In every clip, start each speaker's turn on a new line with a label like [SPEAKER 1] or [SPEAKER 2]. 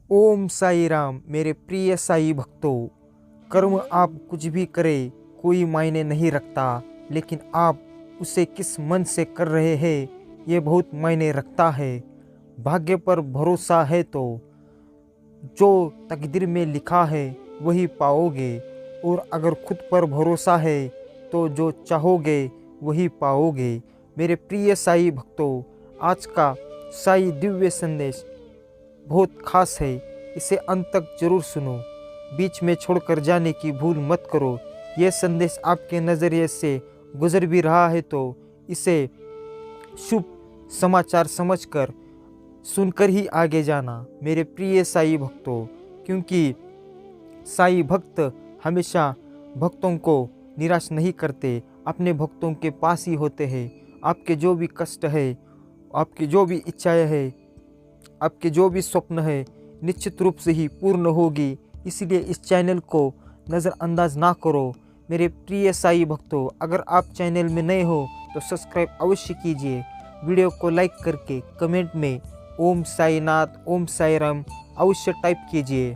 [SPEAKER 1] ओम साई राम। मेरे प्रिय साई भक्तों, कर्म आप कुछ भी करें कोई मायने नहीं रखता, लेकिन आप उसे किस मन से कर रहे हैं ये बहुत मायने रखता है। भाग्य पर भरोसा है तो जो तकदीर में लिखा है वही पाओगे, और अगर खुद पर भरोसा है तो जो चाहोगे वही पाओगे। मेरे प्रिय साई भक्तों, आज का साई दिव्य संदेश बहुत खास है, इसे अंत तक जरूर सुनो। बीच में छोड़कर जाने की भूल मत करो। यह संदेश आपके नज़रिए से गुजर भी रहा है तो इसे शुभ समाचार समझकर सुनकर ही आगे जाना मेरे प्रिय साई भक्तों, क्योंकि साई भक्त हमेशा भक्तों को निराश नहीं करते, अपने भक्तों के पास ही होते हैं। आपके जो भी कष्ट है, आपकी जो भी इच्छाएं है, आपके जो भी स्वप्न है, निश्चित रूप से ही पूर्ण होगी। इसलिए इस चैनल को नज़रअंदाज ना करो मेरे प्रिय साई भक्तों। अगर आप चैनल में नए हो तो सब्सक्राइब अवश्य कीजिए। वीडियो को लाइक करके कमेंट में ओम साई नाथ, ओम साई राम अवश्य टाइप कीजिए।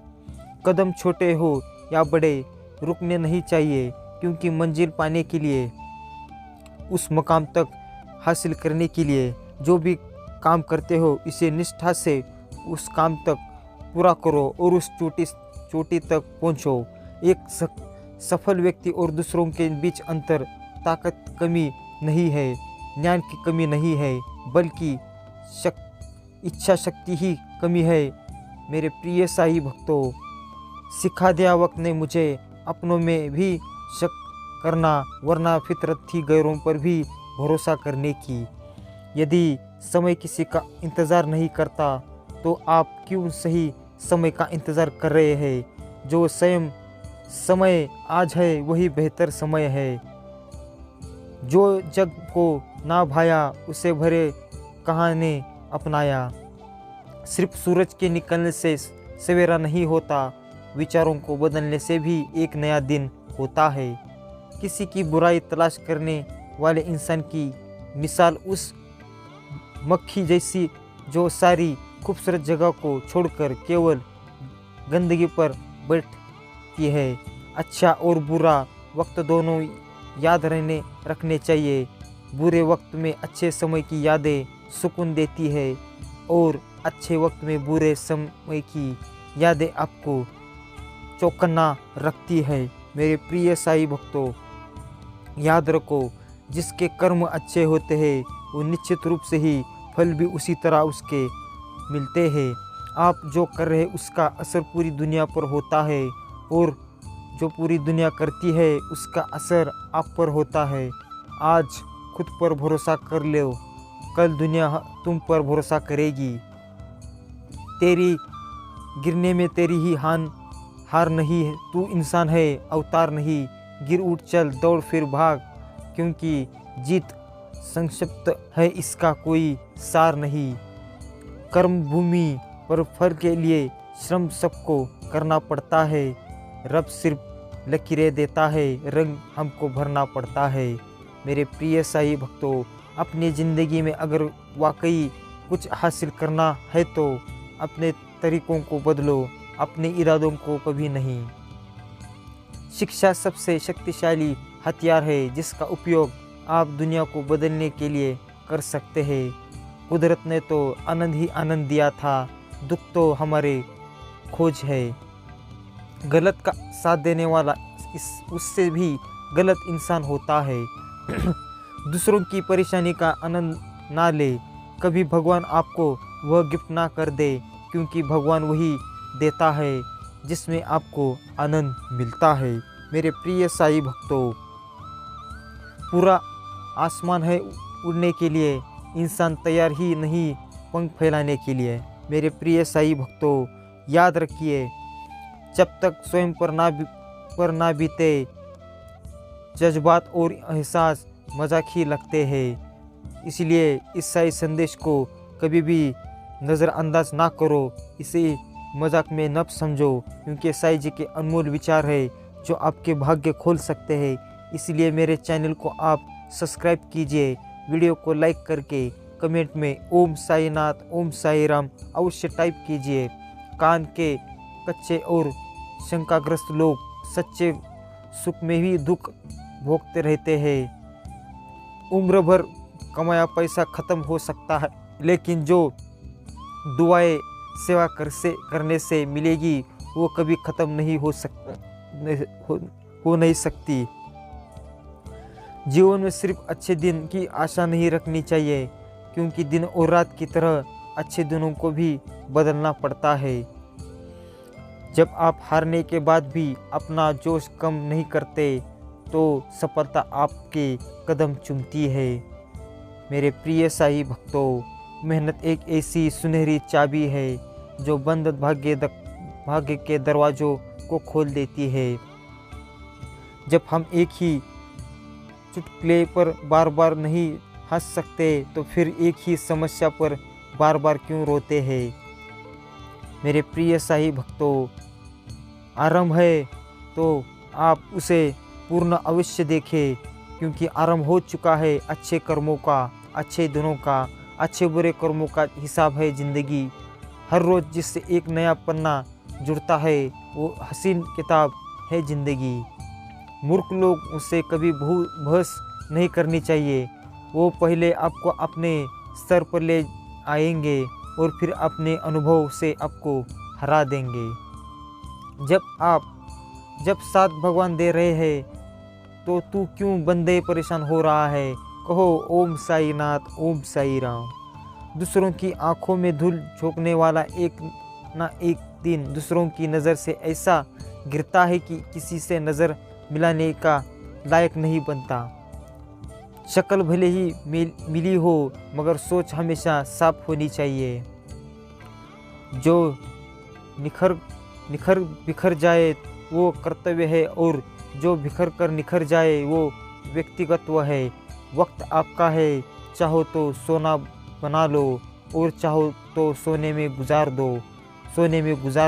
[SPEAKER 1] कदम छोटे हो या बड़े, रुकने नहीं चाहिए, क्योंकि मंजिल पाने के लिए, उस मकाम तक हासिल करने के लिए जो भी काम करते हो इसे निष्ठा से उस काम तक पूरा करो और उस चोटी तक पहुँचो। एक सफल व्यक्ति और दूसरों के बीच अंतर ताकत कमी नहीं है, ज्ञान की कमी नहीं है, बल्कि इच्छा शक्ति ही कमी है। मेरे प्रिय साई भक्तों, सिखा दिया वक्त ने मुझे अपनों में भी शक करना, वरना फितरत थी गैरों पर भी भरोसा करने की। यदि समय किसी का इंतज़ार नहीं करता तो आप क्यों सही समय का इंतज़ार कर रहे हैं। जो स्वयं समय आज है वही बेहतर समय है। जो जग को ना भाया उसे भरे कहाँ ने अपनाया। सिर्फ सूरज के निकलने से सवेरा नहीं होता, विचारों को बदलने से भी एक नया दिन होता है। किसी की बुराई तलाश करने वाले इंसान की मिसाल उस मक्खी जैसी जो सारी खूबसूरत जगह को छोड़कर केवल गंदगी पर बैठती है। अच्छा और बुरा वक्त दोनों याद रखने चाहिए। बुरे वक्त में अच्छे समय की यादें सुकून देती है, और अच्छे वक्त में बुरे समय की यादें आपको चौकन्ना रखती है। मेरे प्रिय साई भक्तों, याद रखो, जिसके कर्म अच्छे होते हैं वो निश्चित रूप से ही फल भी उसी तरह उसके मिलते हैं। आप जो कर रहे उसका असर पूरी दुनिया पर होता है, और जो पूरी दुनिया करती है उसका असर आप पर होता है। आज खुद पर भरोसा कर लो, कल दुनिया तुम पर भरोसा करेगी। तेरी गिरने में तेरी ही हार नहीं है। तू इंसान है, अवतार नहीं। गिर उठ चल, दौड़ फिर भाग, क्योंकि जीत संक्षिप्त है, इसका कोई सार नहीं। कर्म भूमि पर फल के लिए श्रम सबको करना पड़ता है। रब सिर्फ लकीरें देता है, रंग हमको भरना पड़ता है। मेरे प्रिय साई भक्तों, अपनी ज़िंदगी में अगर वाकई कुछ हासिल करना है तो अपने तरीक़ों को बदलो, अपने इरादों को कभी नहीं। शिक्षा सबसे शक्तिशाली हथियार है जिसका उपयोग आप दुनिया को बदलने के लिए कर सकते हैं। कुदरत ने तो आनंद ही आनंद दिया था, दुख तो हमारे खोज है। गलत का साथ देने वाला उससे भी गलत इंसान होता है। दूसरों की परेशानी का आनंद ना ले, कभी भगवान आपको वह गिफ्ट ना कर दे, क्योंकि भगवान वही देता है जिसमें आपको आनंद मिलता है। मेरे प्रिय साई भक्तों, पूरा आसमान है उड़ने के लिए, इंसान तैयार ही नहीं पंख फैलाने के लिए। मेरे प्रिय साई भक्तों, याद रखिए, जब तक स्वयं पर ना बीते, जज्बात और एहसास मजाक ही लगते हैं। इसलिए इस साई संदेश को कभी भी नज़रअंदाज ना करो, इसे मजाक में न समझो, क्योंकि साई जी के अनमोल विचार है जो आपके भाग्य खोल सकते हैं। इसलिए मेरे चैनल को आप सब्सक्राइब कीजिए। वीडियो को लाइक करके कमेंट में ओम साई नाथ, ओम साई राम अवश्य टाइप कीजिए। कान के कच्चे और शंकाग्रस्त लोग सच्चे सुख में भी दुख भोगते रहते हैं। उम्र भर कमाया पैसा ख़त्म हो सकता है, लेकिन जो दुआएं सेवा करने से मिलेगी वो कभी ख़त्म नहीं हो नहीं सकती। जीवन में सिर्फ अच्छे दिन की आशा नहीं रखनी चाहिए, क्योंकि दिन और रात की तरह अच्छे दिनों को भी बदलना पड़ता है। जब आप हारने के बाद भी अपना जोश कम नहीं करते तो सफलता आपके कदम चूमती है। मेरे प्रिय साईं भक्तों, मेहनत एक ऐसी सुनहरी चाबी है जो बंद भाग्य के दरवाज़ों को खोल देती है। जब हम एक ही चुटकुले पर बार बार नहीं हंस सकते तो फिर एक ही समस्या पर बार बार क्यों रोते हैं। मेरे प्रिय साईं भक्तों, आरंभ है तो आप उसे पूर्ण अवश्य देखें, क्योंकि आरंभ हो चुका है अच्छे कर्मों का, अच्छे दिनों का, अच्छे बुरे कर्मों का हिसाब है ज़िंदगी। हर रोज़ जिससे एक नया पन्ना जुड़ता है वो हसीन किताब है ज़िंदगी। मूर्ख लोग उससे कभी बहस नहीं करनी चाहिए। वो पहले आपको अपने स्तर पर ले आएंगे और फिर अपने अनुभव से आपको हरा देंगे। जब साथ भगवान दे रहे हैं तो तू क्यों बंदे परेशान हो रहा है। कहो ओम साई नाथ, ओम साई राम। दूसरों की आंखों में धूल झोंकने वाला एक ना एक दिन दूसरों की नज़र से ऐसा गिरता है कि किसी से नज़र मिलाने का लायक नहीं बनता। शक्ल भले ही मिली हो मगर सोच हमेशा साफ होनी चाहिए। जो निखर बिखर जाए वो कर्तव्य है, और जो बिखर कर निखर जाए वो व्यक्तिगत्व है। वक्त आपका है, चाहो तो सोना बना लो और चाहो तो सोने में गुजार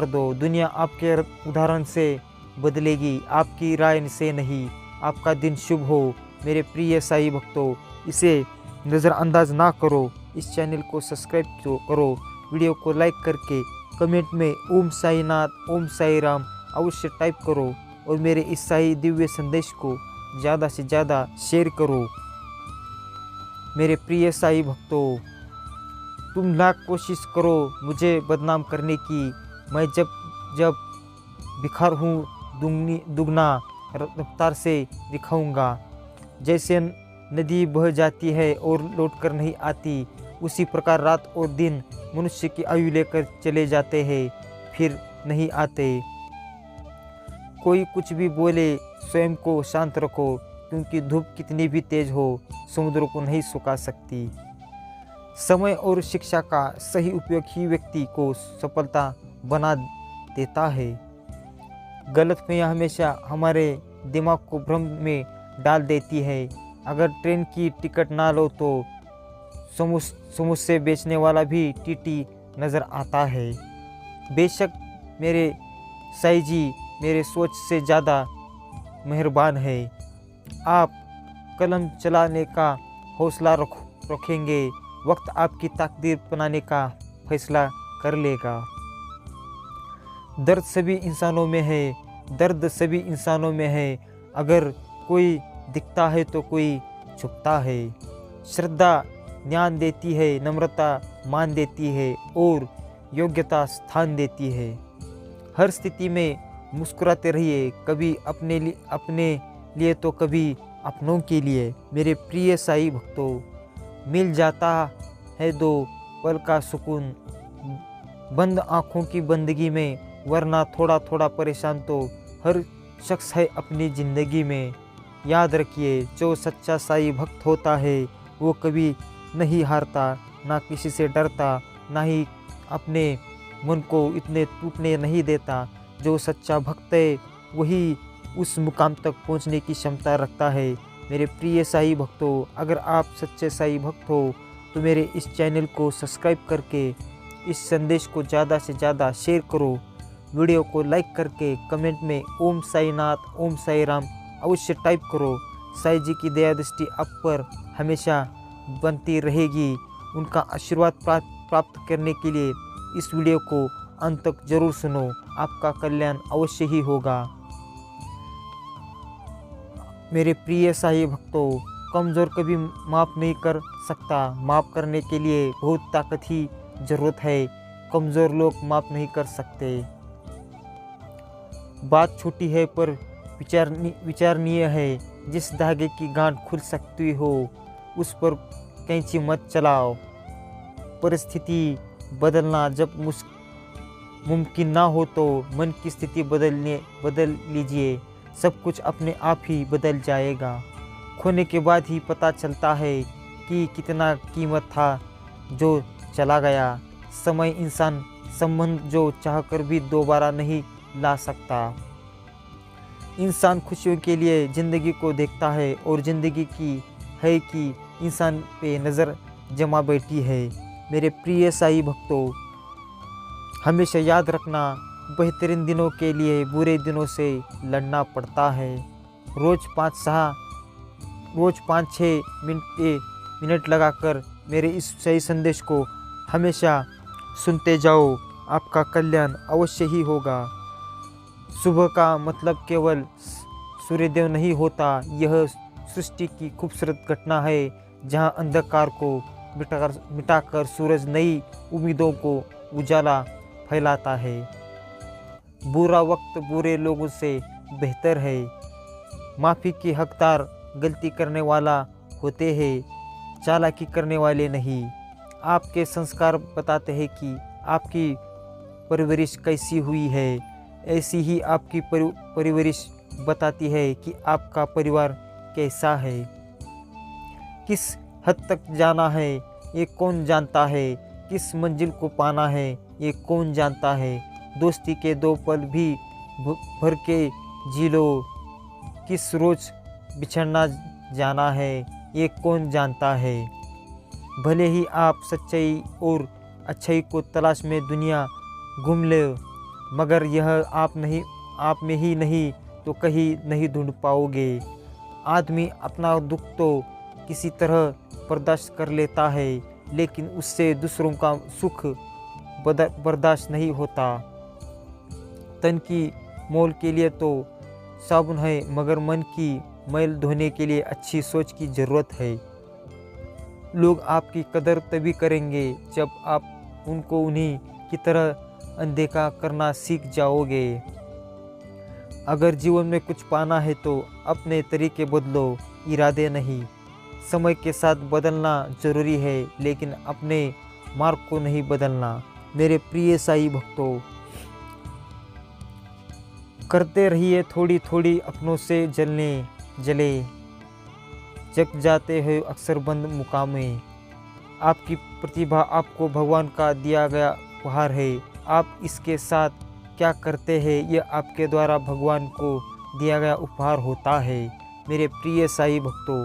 [SPEAKER 1] दो। दुनिया आपके उदाहरण से बदलेगी, आपकी राय से नहीं। आपका दिन शुभ हो। मेरे प्रिय साई भक्तों, इसे नज़रअंदाज ना करो। इस चैनल को सब्सक्राइब करो, वीडियो को लाइक करके कमेंट में ओम साई नाथ, ओम साई राम अवश्य टाइप करो और मेरे इस साई दिव्य संदेश को ज़्यादा से ज़्यादा शेयर करो। मेरे प्रिय साई भक्तों, तुम लाख कोशिश करो मुझे बदनाम करने की, मैं जब बिखार हूँ दुगना रफ्तार से दिखाऊंगा। जैसे नदी बह जाती है और लौटकर नहीं आती, उसी प्रकार रात और दिन मनुष्य की आयु लेकर चले जाते हैं, फिर नहीं आते। कोई कुछ भी बोले स्वयं को शांत रखो, क्योंकि धूप कितनी भी तेज हो समुद्र को नहीं सुखा सकती। समय और शिक्षा का सही उपयोग ही व्यक्ति को सफलता बना देता है। गलतफहमियां हमेशा हमारे दिमाग को भ्रम में डाल देती है। अगर ट्रेन की टिकट ना लो तो समोसे बेचने वाला भी टीटी नज़र आता है। बेशक मेरे साईं जी मेरे सोच से ज़्यादा मेहरबान है। आप कलम चलाने का हौसला रखेंगे, वक्त आपकी तकदीर बनाने का फैसला कर लेगा। दर्द सभी इंसानों में है, अगर कोई दिखता है तो कोई छुपता है। श्रद्धा ज्ञान देती है, नम्रता मान देती है और योग्यता स्थान देती है। हर स्थिति में मुस्कुराते रहिए, कभी अपने लिए तो कभी अपनों के लिए। मेरे प्रिय साई भक्तों, मिल जाता है दो पल का सुकून बंद आँखों की बंदगी में, वरना थोड़ा थोड़ा परेशान तो हर शख्स है अपनी ज़िंदगी में। याद रखिए, जो सच्चा साई भक्त होता है वो कभी नहीं हारता, ना किसी से डरता, ना ही अपने मन को इतने टूटने नहीं देता। जो सच्चा भक्त है वही उस मुकाम तक पहुंचने की क्षमता रखता है। मेरे प्रिय साई भक्तों, अगर आप सच्चे साई भक्त हो तो मेरे इस चैनल को सब्सक्राइब करके इस संदेश को ज़्यादा से ज़्यादा शेयर करो। वीडियो को लाइक करके कमेंट में ओम साई नाथ, ओम साई राम अवश्य टाइप करो। साई जी की दया दृष्टि आप पर हमेशा बनती रहेगी। उनका आशीर्वाद प्राप्त करने के लिए इस वीडियो को अंत तक जरूर सुनो, आपका कल्याण अवश्य ही होगा। मेरे प्रिय साईं भक्तों, कमज़ोर कभी माफ़ नहीं कर सकता। माफ़ करने के लिए बहुत ताकत ही ज़रूरत है। कमज़ोर लोग माफ़ नहीं कर सकते। बात छोटी है पर विचारणीय है। जिस धागे की गांठ खुल सकती हो उस पर कैंची मत चलाओ। परिस्थिति बदलना जब मुमकिन ना हो तो मन की स्थिति बदल लीजिए। सब कुछ अपने आप ही बदल जाएगा। खोने के बाद ही पता चलता है कि कितना कीमत था जो चला गया। समय इंसान संबंध जो चाहकर भी दोबारा नहीं ला सकता। इंसान खुशियों के लिए ज़िंदगी को देखता है और ज़िंदगी की है कि इंसान पे नज़र जमा बैठी है। मेरे प्रिय साईं भक्तों, हमेशा याद रखना, बेहतरीन दिनों के लिए बुरे दिनों से लड़ना पड़ता है। रोज़ 5-6 मिनट लगाकर मेरे इस सही संदेश को हमेशा सुनते जाओ, आपका कल्याण अवश्य ही होगा। सुबह का मतलब केवल सूर्योदय नहीं होता, यह सृष्टि की खूबसूरत घटना है जहां अंधकार को मिटाकर सूरज नई उम्मीदों को उजाला फैलाता है। बुरा वक्त बुरे लोगों से बेहतर है। माफ़ी के हकदार गलती करने वाला होते हैं, चालाकी करने वाले नहीं। आपके संस्कार बताते हैं कि आपकी परवरिश कैसी हुई है। ऐसी ही आपकी परवरिश बताती है कि आपका परिवार कैसा है। किस हद तक जाना है ये कौन जानता है। किस मंजिल को पाना है ये कौन जानता है। दोस्ती के 2 पल भी भर के जी लो। किस रोज़ बिछड़ना जाना है ये कौन जानता है। भले ही आप सच्चाई और अच्छाई को तलाश में दुनिया घूम ले, मगर यह आप में ही नहीं तो कहीं नहीं ढूंढ पाओगे। आदमी अपना दुख तो किसी तरह बर्दाश्त कर लेता है, लेकिन उससे दूसरों का सुख बर्दाश्त नहीं होता। तन की मोल के लिए तो साबुन है, मगर मन की मैल धोने के लिए अच्छी सोच की ज़रूरत है। लोग आपकी कदर तभी करेंगे जब आप उनको उन्हीं की तरह अनदेखा करना सीख जाओगे। अगर जीवन में कुछ पाना है तो अपने तरीके बदलो, इरादे नहीं। समय के साथ बदलना जरूरी है, लेकिन अपने मार्ग को नहीं बदलना। मेरे प्रिय साईं भक्तों, करते रहिए थोड़ी थोड़ी अपनों से जले जग जाते हैं अक्सर बंद मुकामे। आपकी प्रतिभा आपको भगवान का दिया गया उपहार है। आप इसके साथ क्या करते हैं यह आपके द्वारा भगवान को दिया गया उपहार होता है। मेरे प्रिय साईं भक्तों,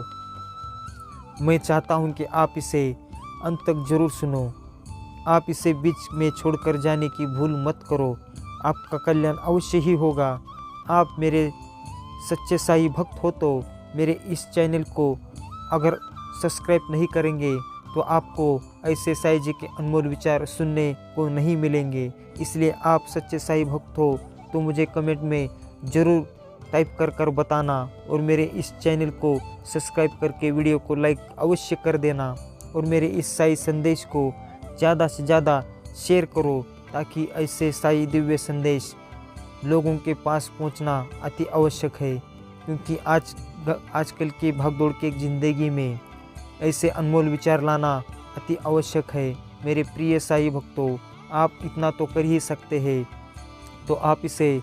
[SPEAKER 1] मैं चाहता हूं कि आप इसे अंत तक जरूर सुनो। आप इसे बीच में छोड़कर जाने की भूल मत करो। आपका कल्याण अवश्य ही होगा। आप मेरे सच्चे साईं भक्त हो तो मेरे इस चैनल को अगर सब्सक्राइब नहीं करेंगे तो आपको ऐसे साईं जी के अनमोल विचार सुनने को नहीं मिलेंगे। इसलिए आप सच्चे साईं भक्त हो तो मुझे कमेंट में ज़रूर टाइप कर बताना, और मेरे इस चैनल को सब्सक्राइब करके वीडियो को लाइक अवश्य कर देना, और मेरे इस साईं संदेश को ज़्यादा से ज़्यादा शेयर करो, ताकि ऐसे साईं दिव्य संदेश लोगों के पास पहुंचना अति आवश्यक है। क्योंकि आजकल की भागदौड़ की ज़िंदगी में ऐसे अनमोल विचार लाना अति आवश्यक है। मेरे प्रिय साईं भक्तों, आप इतना तो कर ही सकते हैं, तो आप इसे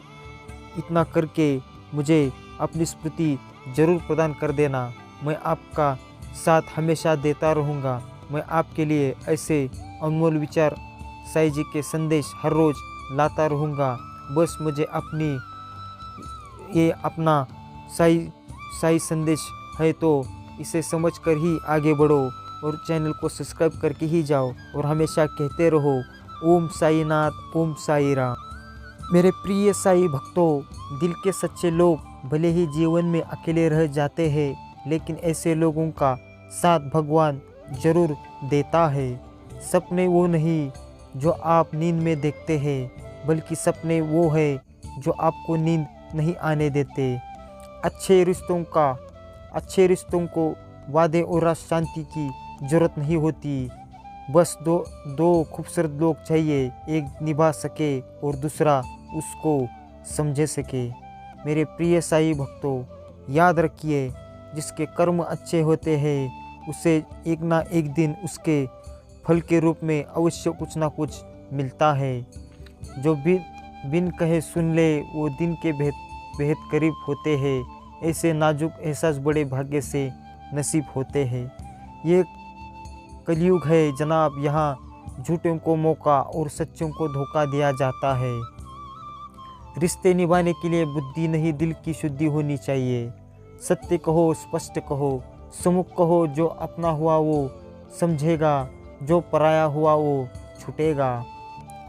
[SPEAKER 1] इतना करके मुझे अपनी स्मृति जरूर प्रदान कर देना। मैं आपका साथ हमेशा देता रहूँगा। मैं आपके लिए ऐसे अनमोल विचार साईं जी के संदेश हर रोज़ लाता रहूँगा। बस मुझे अपना साईं संदेश है तो इसे समझकर ही आगे बढ़ो, और चैनल को सब्सक्राइब करके ही जाओ, और हमेशा कहते रहो ओम साईनाथ, ओम साई राम। मेरे प्रिय साईं भक्तों, दिल के सच्चे लोग भले ही जीवन में अकेले रह जाते हैं, लेकिन ऐसे लोगों का साथ भगवान जरूर देता है। सपने वो नहीं जो आप नींद में देखते हैं, बल्कि सपने वो है जो आपको नींद नहीं आने देते। अच्छे रिश्तों को वादे और शांति की ज़रूरत नहीं होती। बस दो खूबसूरत लोग चाहिए, एक निभा सके और दूसरा उसको समझे सके। मेरे प्रिय साईं भक्तों, याद रखिए, जिसके कर्म अच्छे होते हैं उसे एक ना एक दिन उसके फल के रूप में अवश्य कुछ ना कुछ मिलता है। जो बिन कहे सुन ले वो दिन के बेहद करीब होते हैं। ऐसे नाजुक एहसास बड़े भाग्य से नसीब होते हैं। ये कलयुग है जनाब, यहाँ झूठों को मौका और सच्चों को धोखा दिया जाता है। रिश्ते निभाने के लिए बुद्धि नहीं, दिल की शुद्धि होनी चाहिए। सत्य कहो, स्पष्ट कहो, सम्मुख कहो। जो अपना हुआ वो समझेगा, जो पराया हुआ वो छूटेगा।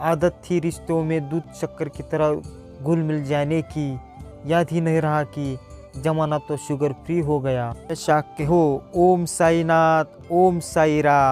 [SPEAKER 1] आदत थी रिश्तों में दूध शक्कर की तरह घुल मिल जाने की, याद ही नहीं रहा कि जमाना तो शुगर फ्री हो गया। ऐसा कहो। ओम साईनाथ, ओम साईं राम।